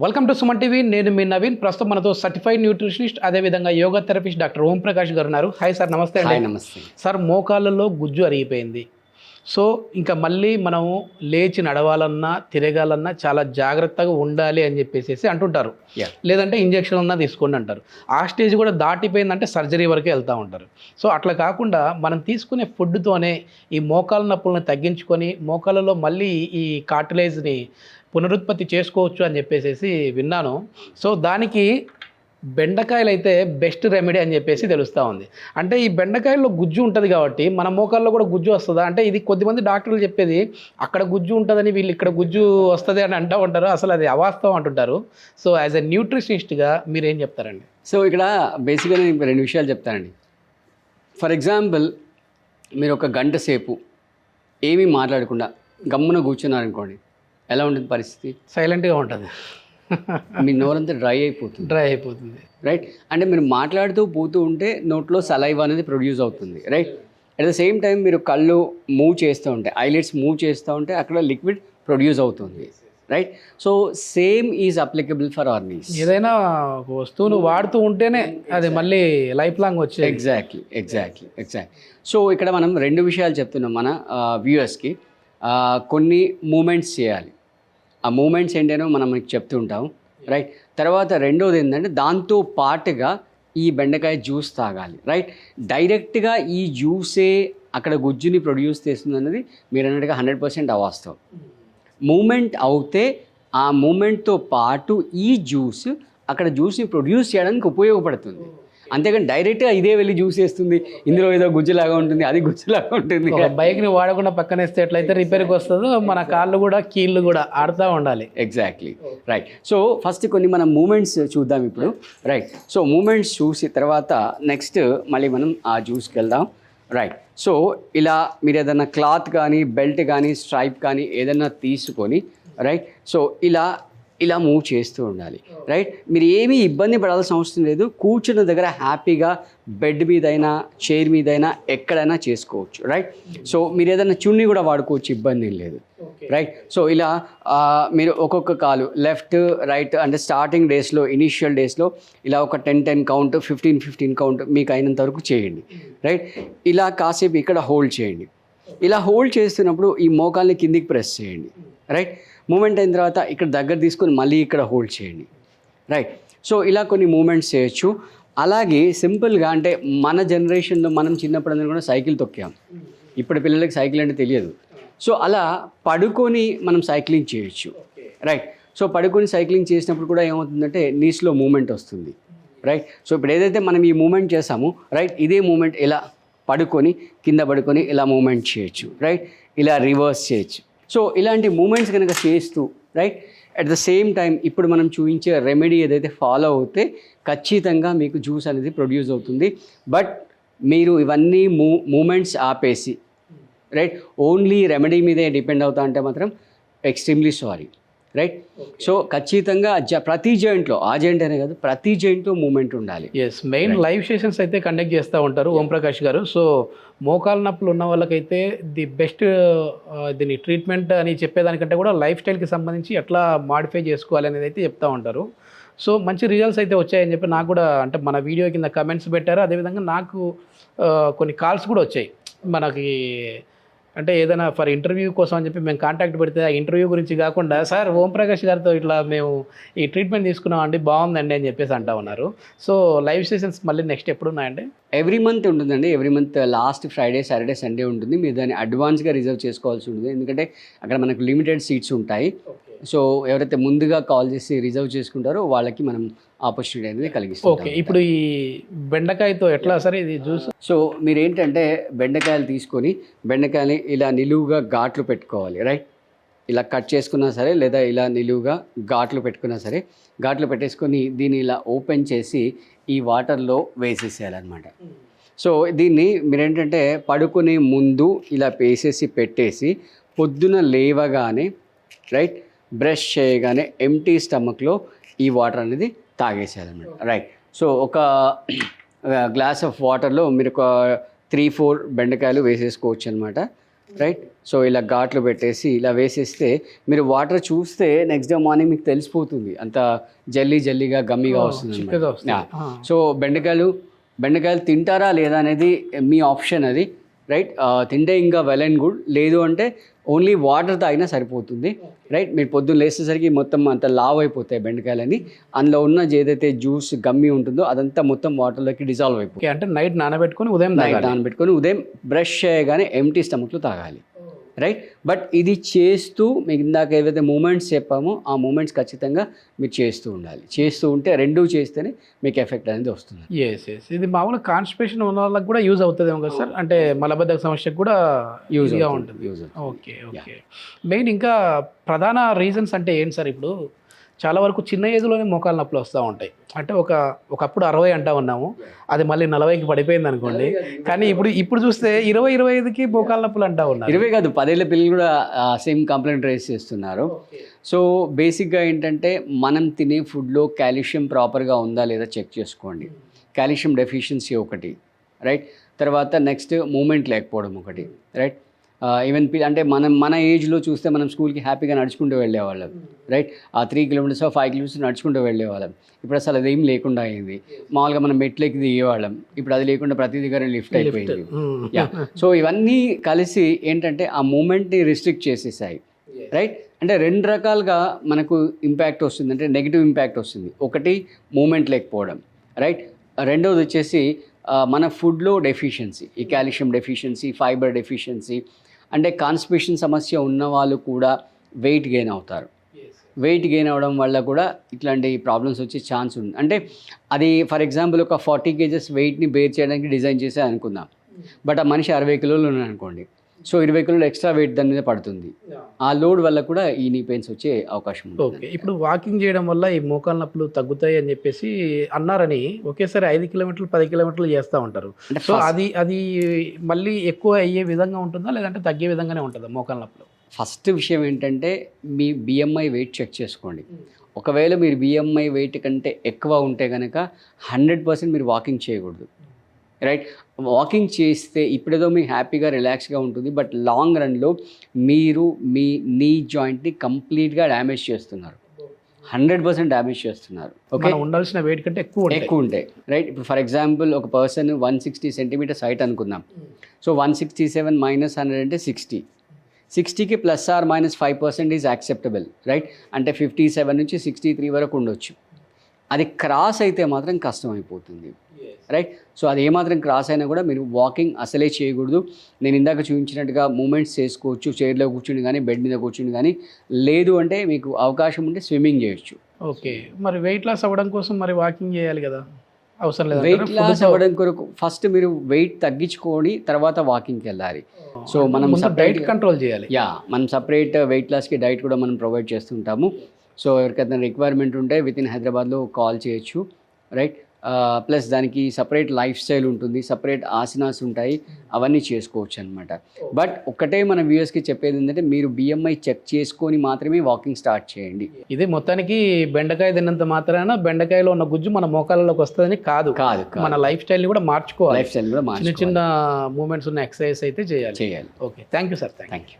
Welcome to Suman TV. నేను మీ నవీన్. ప్రస్తుతం మనతో సర్టిఫైడ్ న్యూట్రిషనిస్ట్ అదేవిధంగా యోగా థెరపిస్ట్ డాక్టర్ ఓం ప్రకాష్ గారు ఉన్నారు. హాయ్ సార్, నమస్తే అండి. నమస్తే సార్, మోకాళ్ళలో గుజ్జు అరిగిపోయింది. సో ఇంకా మళ్ళీ మనము లేచి నడవాలన్నా తిరగాలన్నా చాలా జాగ్రత్తగా ఉండాలి అని చెప్పేసి అంటుంటారు. లేదంటే ఇంజక్షన్ అన్నా తీసుకోండి అంటారు. ఆ స్టేజ్ కూడా దాటిపోయిందంటే సర్జరీ వరకే వెళ్తూ ఉంటారు. సో అట్లా కాకుండా మనం తీసుకునే ఫుడ్తోనే ఈ మోకాళ్ళ నొప్పులను తగ్గించుకొని మోకాళ్ళలో మళ్ళీ ఈ కార్టిలేజ్ని పునరుత్పత్తి చేసుకోవచ్చు అని చెప్పేసి విన్నాను. సో దానికి బెండకాయలు అయితే బెస్ట్ రెమెడీ అని చెప్పేసి తెలుస్తూ ఉంది. అంటే ఈ బెండకాయల్లో గుజ్జు ఉంటుంది కాబట్టి మన మోకాల్లో కూడా గుజ్జు వస్తుందా అంటే, ఇది కొద్దిమంది డాక్టర్లు చెప్పేది అక్కడ గుజ్జు ఉంటుందని వీళ్ళు ఇక్కడ గుజ్జు వస్తుంది అని అంటూ ఉంటారు. అసలు అది అవాస్తవం అంటుంటారు. సో యాజ్ ఎ న్యూట్రిషనిస్ట్గా మీరేం చెప్తారండి? సో ఇక్కడ బేసిక్గా నేను రెండు విషయాలు చెప్తానండి. ఫర్ ఎగ్జాంపుల్, మీరు ఒక గంట సేపు ఏమీ మాట్లాడకుండా గమ్మున కూర్చున్నారనుకోండి, ఎలా ఉంటుంది పరిస్థితి? సైలెంట్గా ఉంటుంది. మీ నోరంతా డ్రై అయిపోతుంది. రైట్. అంటే మీరు మాట్లాడుతూ పోతూ ఉంటే నోట్లో సలైవా అనేది ప్రొడ్యూస్ అవుతుంది. Right. At the same time మీరు కళ్ళు మూవ్ చేస్తూ ఉంటే, ఐలిడ్స్ మూవ్ చేస్తూ ఉంటే అక్కడ లిక్విడ్ ప్రొడ్యూస్ అవుతుంది. Right. So same is applicable for our knees. ఏదైనా వస్తువును వాడుతూ ఉంటేనే అది మళ్ళీ లైఫ్ లాంగ్ వచ్చే. ఎగ్జాక్ట్లీ. సో ఇక్కడ మనం రెండు విషయాలు చెప్తున్నాం మన వ్యూయర్స్కి. కొన్ని మూమెంట్స్ చేయాలి. ఆ మూమెంట్స్ ఏంటనో మనం మీకు చెప్తూ ఉంటాం. రైట్. తర్వాత రెండోది ఏంటంటే, దాంతో పాటుగా ఈ బెండకాయ జ్యూస్ తాగాలి. రైట్. డైరెక్ట్గా ఈ జ్యూసే అక్కడ గుజ్జుని ప్రొడ్యూస్ చేస్తుంది అన్నది మీరు అన్నట్టుగా 100% అవాస్తవం. మూమెంట్ అవుతే ఆ మూమెంట్తో పాటు ఈ జ్యూస్ అక్కడ జ్యూస్ని ప్రొడ్యూస్ చేయడానికి ఉపయోగపడుతుంది. అంతేగాని డైరెక్ట్గా ఇదే వెళ్ళి జ్యూస్ వేస్తుంది, ఇందులో ఏదో గుజ్జులాగా ఉంటుంది, అది గుజ్జులాగా ఉంటుంది. బైక్ని వాడకుండా పక్కనేస్తే ఎట్లయితే రిపేర్కి వస్తుందో మన కాళ్ళు కూడా కీళ్ళు కూడా ఆడుతూ ఉండాలి. ఎగ్జాక్ట్లీ. రైట్. సో ఫస్ట్ కొన్ని మనం మూమెంట్స్ చూద్దాం ఇప్పుడు. రైట్. సో మూమెంట్స్ చూసి తర్వాత నెక్స్ట్ మళ్ళీ మనం ఆ జ్యూస్కి వెళ్దాం. రైట్. సో ఇలా మీరు ఏదైనా క్లాత్ కానీ బెల్ట్ కానీ స్ట్రైప్ కానీ ఏదైనా తీసుకొని, రైట్, సో ఇలా మూవ్ చేస్తూ ఉండాలి. రైట్. మీరు ఏమీ ఇబ్బంది పడాల్సిన అవసరం లేదు. కూర్చున్న దగ్గర హ్యాపీగా బెడ్ మీదైనా చైర్ మీదైనా ఎక్కడైనా చేసుకోవచ్చు. రైట్. సో మీరు ఏదైనా చున్నీ కూడా వాడుకోవచ్చు, ఇబ్బంది ఏం లేదు. రైట్. సో ఇలా మీరు ఒక్కొక్క కాలు లెఫ్ట్ రైట్ అంటే స్టార్టింగ్ డేస్లో ఇనీషియల్ డేస్లో ఇలా ఒక 10 కౌంట్ 15 కౌంట్ మీకు అయినంత వరకు చేయండి. రైట్. ఇలా కాసేపు ఇక్కడ హోల్డ్ చేయండి. ఇలా హోల్డ్ చేస్తున్నప్పుడు ఈ మోకాల్ని కిందికి ప్రెస్ చేయండి. రైట్. మూమెంట్ అయిన తర్వాత ఇక్కడ దగ్గర తీసుకొని మళ్ళీ ఇక్కడ హోల్డ్ చేయండి. రైట్. సో ఇలా కొన్ని మూమెంట్స్ చేయొచ్చు. అలాగే సింపుల్గా అంటే మన జనరేషన్లో మనం చిన్నప్పుడు అందరూ కూడా సైకిల్ తొక్కాం. ఇప్పుడు పిల్లలకి సైకిల్ అంటే తెలియదు. సో అలా పడుకొని మనం సైక్లింగ్ చేయొచ్చు. రైట్. సో పడుకొని సైక్లింగ్ చేసినప్పుడు కూడా ఏమవుతుందంటే నీస్లో మూమెంట్ వస్తుంది. రైట్. సో ఇప్పుడు ఏదైతే మనం ఈ మూమెంట్ చేసామో, రైట్, ఇదే మూమెంట్ ఇలా పడుకొని కింద పడుకొని ఇలా మూమెంట్ చేయొచ్చు. రైట్. ఇలా రివర్స్ చేయొచ్చు. సో ఇలాంటి మూమెంట్స్ కనుక చేస్తూ, right, at the same time ఇప్పుడు మనం చూపించే రెమెడీ ఏదైతే ఫాలో అవుతే ఖచ్చితంగా మీకు జ్యూస్ అనేది ప్రొడ్యూస్ అవుతుంది. బట్ మీరు ఇవన్నీ మూమెంట్స్ ఆపేసి, రైట్, ఓన్లీ రెమెడీ మీదే డిపెండ్ అవుతా అంటే మాత్రం ఎక్స్ట్రీమ్లీ సారీ. రైట్. సో ఖచ్చితంగా ప్రతి జాయింట్లో, ఆ జాయింట్ అనే కాదు, ప్రతి జాయింట్లో మూమెంట్ ఉండాలి. ఎస్, మెయిన్ లైవ్ సెషన్స్ అయితే కండక్ట్ చేస్తూ ఉంటారు ఓం ప్రకాష్ గారు. సో మోకాలు నొప్పులు ఉన్న వాళ్ళకైతే ది బెస్ట్ దీని ట్రీట్మెంట్ అని చెప్పేదానికంటే కూడా లైఫ్ స్టైల్కి సంబంధించి ఎట్లా మాడిఫై చేసుకోవాలి అనేది అయితే చెప్తూ ఉంటారు. సో మంచి రిజల్ట్స్ అయితే వచ్చాయని చెప్పి నాకు కూడా, అంటే మన వీడియో కింద కమెంట్స్ పెట్టారు. అదేవిధంగా నాకు కొన్ని కాల్స్ కూడా వచ్చాయి. మనకి అంటే ఏదైనా ఫర్ ఇంటర్వ్యూ కోసం అని చెప్పి మేము కాంటాక్ట్ పెడితే ఆ ఇంటర్వ్యూ గురించి కాకుండా, సార్ ఓం ప్రకాష్ గారితో ఇట్లా మేము ఈ ట్రీట్మెంట్ తీసుకున్నాం అండి, బాగుందండి అని చెప్పేసి అంటా ఉన్నారు. సో లైవ్ సెషన్స్ మళ్ళీ నెక్స్ట్ ఎప్పుడు ఉన్నాయండి? ఎవ్రీ మంత్ ఉంటుందండి. Every month last Friday, Saturday, Sunday ఉంటుంది. మీరు దాన్ని అడ్వాన్స్గా రిజర్వ్ చేసుకోవాల్సి ఉంటుంది. ఎందుకంటే అక్కడ మనకు లిమిటెడ్ సీట్స్ ఉంటాయి. సో ఎవరైతే ముందుగా కాల్ చేసి రిజర్వ్ చేసుకుంటారో వాళ్ళకి మనం ఆపర్చునిటీ అనేది కలిగిస్తాం. ఓకే. ఇప్పుడు ఈ బెండకాయతో ఎట్లా సరే ఇది జ్యూస్? సో మీరు ఏంటంటే బెండకాయలు తీసుకొని బెండకాయని ఇలా నిలువుగా ఘాట్లు పెట్టుకోవాలి. రైట్. ఇలా కట్ చేసుకున్నా సరే, లేదా ఇలా నిలువుగా ఘాట్లు పెట్టుకున్నా సరే, ఘాట్లు పెట్టేసుకొని దీన్ని ఇలా ఓపెన్ చేసి ఈ వాటర్లో వేసేసేయాలన్నమాట. సో దీన్ని మీరేంటంటే పడుకునే ముందు ఇలా వేసేసి పెట్టేసి పొద్దున లేవగానే, రైట్, బ్రష్ చేయగానే ఎంటీ స్టమక్లో ఈ వాటర్ అనేది తాగేసేయాలన్నమాట. రైట్. సో ఒక గ్లాస్ ఆఫ్ వాటర్లో మీరు ఒక 3-4 బెండకాయలు వేసేసుకోవచ్చు అనమాట. రైట్. సో ఇలా ఘాట్లు పెట్టేసి ఇలా వేసేస్తే మీరు వాటర్ చూస్తే నెక్స్ట్ డే మార్నింగ్ మీకు తెలిసిపోతుంది, అంత జల్లీగా గమ్మిగా వస్తుంది చిక్కగా అన్నమాట. వస్తుంది. Yeah. సో బెండకాయలు తింటారా లేదా అనేది మీ ఆప్షన్ అది, రైట్. తింటే ఇంకా వెల్ అండ్ గుడ్, లేదు అంటే ఓన్లీ వాటర్ తాగినా సరిపోతుంది, రైట్. మీరు పొద్దున్న లేచేసరికి మొత్తం అంత లావ్ అయిపోతాయి బెండకాయలని, అందులో ఉన్న ఏదైతే జ్యూస్ గమ్మి ఉంటుందో అదంతా మొత్తం వాటర్లోకి డిజాల్వ్ అయిపోతుంది. ఓకే, అంటే నైట్ నానబెట్టుకొని ఉదయం నైట్ నానబెట్టుకొని ఉదయం బ్రష్ చేయగానే ఎంటీ స్టమక్లో తాగాలి, రైట్. బట్ ఇది చేస్తూ మీకు ఇందాక ఏవైతే మూమెంట్స్ చెప్పామో ఆ మూమెంట్స్ ఖచ్చితంగా మీరు చేస్తూ ఉండాలి. చేస్తూ ఉంటే రెండూ చేస్తేనే మీకు ఎఫెక్ట్ అనేది వస్తుంది. ఎస్. ఇది మామూలుగా కాన్స్టిపేషన్ ఉన్న వాళ్ళకి కూడా యూజ్ అవుతుంది కదా సార్, అంటే మలబద్ధక సమస్యకు కూడా యూజ్గా ఉంటుంది. ఓకే. మెయిన్ ఇంకా ప్రధాన రీజన్స్ అంటే ఏంటి సార్? ఇప్పుడు చాలా వరకు చిన్న ఏజ్లోనే మోకాలు నొప్పులు వస్తూ ఉంటాయి. అంటే ఒకప్పుడు 60 అంటా ఉన్నాము, అది మళ్ళీ 40కి పడిపోయింది అనుకోండి. కానీ ఇప్పుడు చూస్తే 20-25కి మోకాలు నొప్పులు అంటా ఉన్నారు. 20 కాదు, 10 ఏళ్ళ పిల్లలు కూడా సేమ్ కంప్లైంట్ రేస్ చేస్తున్నారు. సో బేసిక్గా ఏంటంటే మనం తినే ఫుడ్లో కాల్షియం ప్రాపర్గా ఉందా లేదా చెక్ చేసుకోండి. కాల్షియం డెఫిషియన్సీ ఒకటి, రైట్. తర్వాత నెక్స్ట్ మూమెంట్ లేకపోవడం ఒకటి, రైట్. ఈవెన్ అంటే మన ఏజ్లో చూస్తే మనం స్కూల్కి హ్యాపీగా నడుచుకుంటూ వెళ్ళేవాళ్ళం, రైట్. ఆ 3 కిలోమీటర్స్ 5 కిలోమీటర్స్ నడుచుకుంటూ వెళ్ళేవాళ్ళం. ఇప్పుడు అసలు అదేం లేకుండా అయింది. మామూలుగా మనం మెట్లకి దిగేవాళ్ళం, ఇప్పుడు అది లేకుండా ప్రతి దగ్గర లిఫ్ట్ అయిపోయింది. యా. సో ఇవన్నీ కలిసి ఏంటంటే ఆ మూమెంట్ని రిస్ట్రిక్ట్ చేసేసాయి, రైట్. అంటే 2 రకాలుగా మనకు ఇంపాక్ట్ వస్తుంది, అంటే నెగిటివ్ ఇంపాక్ట్ వస్తుంది. ఒకటి మూమెంట్ లేకపోవడం, రైట్. రెండవది వచ్చేసి మన ఫుడ్లో డెఫిషియన్సీ, ఈ కాల్షియం డెఫిషియన్సీ, ఫైబర్ డెఫిషియన్సీ. అంటే కాన్స్టిపేషన్ సమస్య ఉన్న వాళ్ళు కూడా వెయిట్ గెయిన్ అవుతారు. వెయిట్ గెయిన్ అవ్వడం వల్ల కూడా ఇట్లాంటి ప్రాబ్లమ్స్ వచ్చే ఛాన్స్ ఉంది. అంటే అది ఫర్ ఎగ్జాంపుల్ ఒక 40 kgs వెయిట్ని బేర్ చేయడానికి డిజైన్ చేసే అనుకుందాం. బట్ ఆ మనిషి 60 కిలోలు ఉన్నాడు అనుకోండి, సో 20 కిలోలు ఎక్స్ట్రా వెయిట్ దాని మీద పడుతుంది. ఆ లోడ్ వల్ల కూడా ఈ నీ పెయిన్స్ వచ్చే అవకాశం ఉంది. ఓకే. ఇప్పుడు వాకింగ్ చేయడం వల్ల ఈ మోకాలు నొప్పులు తగ్గుతాయి అని చెప్పేసి అన్నారని ఒకేసారి 5 కిలోమీటర్లు 10 కిలోమీటర్లు చేస్తూ ఉంటారు. సో అది మళ్ళీ ఎక్కువ అయ్యే విధంగా ఉంటుందా, లేదంటే తగ్గే విధంగానే ఉంటుందా మోకాలు నొప్పులు? ఫస్ట్ విషయం ఏంటంటే మీ BMI వెయిట్ చెక్ చేసుకోండి. ఒకవేళ మీరు BMI వెయిట్ కంటే ఎక్కువ ఉంటే కనుక 100% మీరు వాకింగ్ చేయకూడదు, రైట్. వాకింగ్ చేస్తే ఇప్పుడేదో మీకు హ్యాపీగా రిలాక్స్గా ఉంటుంది, బట్ లాంగ్ రన్లో మీరు మీ నీ జాయింట్ని కంప్లీట్గా డ్యామేజ్ చేస్తున్నారు, 100% డ్యామేజ్ చేస్తున్నారు. ఓకే, ఉండాల్సిన వెయిట్ కంటే ఎక్కువ ఉంటాయి, రైట్. ఇప్పుడు ఫర్ ఎగ్జాంపుల్ ఒక పర్సన్ 160 సెంటీమీటర్స్ హైట్ అనుకుందాం. సో 167 - 100 అంటే 60కి ±5% ఈజ్ యాక్సెప్టబుల్, రైట్. అంటే 57 నుంచి 63 వరకు ఉండొచ్చు. అది క్రాస్ అయితే మాత్రం కష్టం అయిపోతుంది, రైట్. సో అది ఏమాత్రం క్రాస్ అయినా కూడా మీరు వాకింగ్ అసలే చేయకూడదు. నేను ఇందాక చూపించినట్టుగా మూమెంట్స్ చేసుకోవచ్చు, చైర్లో కూర్చుని కానీ బెడ్ మీద కూర్చుని కానీ, లేదు అంటే మీకు అవకాశం ఉంటే స్విమ్మింగ్ చేయొచ్చు. ఓకే. మరి వెయిట్ లాస్ అవ్వడం కోసం మరి వాకింగ్ చేయాలి కదా, అవసరం లేదు? వెయిట్ లాస్ అవ్వడం కొరకు ఫస్ట్ మీరు వెయిట్ తగ్గించుకొని తర్వాత వాకింగ్కి వెళ్ళాలి. సో మనం డైట్ కంట్రోల్ చేయాలి. యా, మనం సపరేట్ వెయిట్ లాస్కి డైట్ కూడా మనం ప్రొవైడ్ చేస్తుంటాము. సో ఎవరికైనా రిక్వైర్మెంట్ ఉంటే విత్ ఇన్ హైదరాబాద్లో కాల్ చేయొచ్చు, రైట్. ప్లస్ దానికి సపరేట్ లైఫ్ స్టైల్ ఉంటుంది, సపరేట్ ఆసనాస్ ఉంటాయి, అవన్నీ చేసుకోవచ్చు అనమాట. బట్ ఒక్కటే మన వ్యూయర్స్కి చెప్పేది ఏంటంటే మీరు BMI చెక్ చేసుకొని మాత్రమే వాకింగ్ స్టార్ట్ చేయండి. ఇది మొత్తానికి బెండకాయ తిన్నంత మాత్రాన బెండకాయలో ఉన్న గుజ్జు మన మోకాళ్ళలోకి వస్తుందని కాదు, మన లైఫ్ స్టైల్ని కూడా మార్చుకోవాలి. లైఫ్ స్టైల్ కూడా చిన్న మూమెంట్స్ ఉన్న ఎక్సర్సైజ్ అయితే చేయాలి. చేయాలి. Okay, thank you sir. Thank you.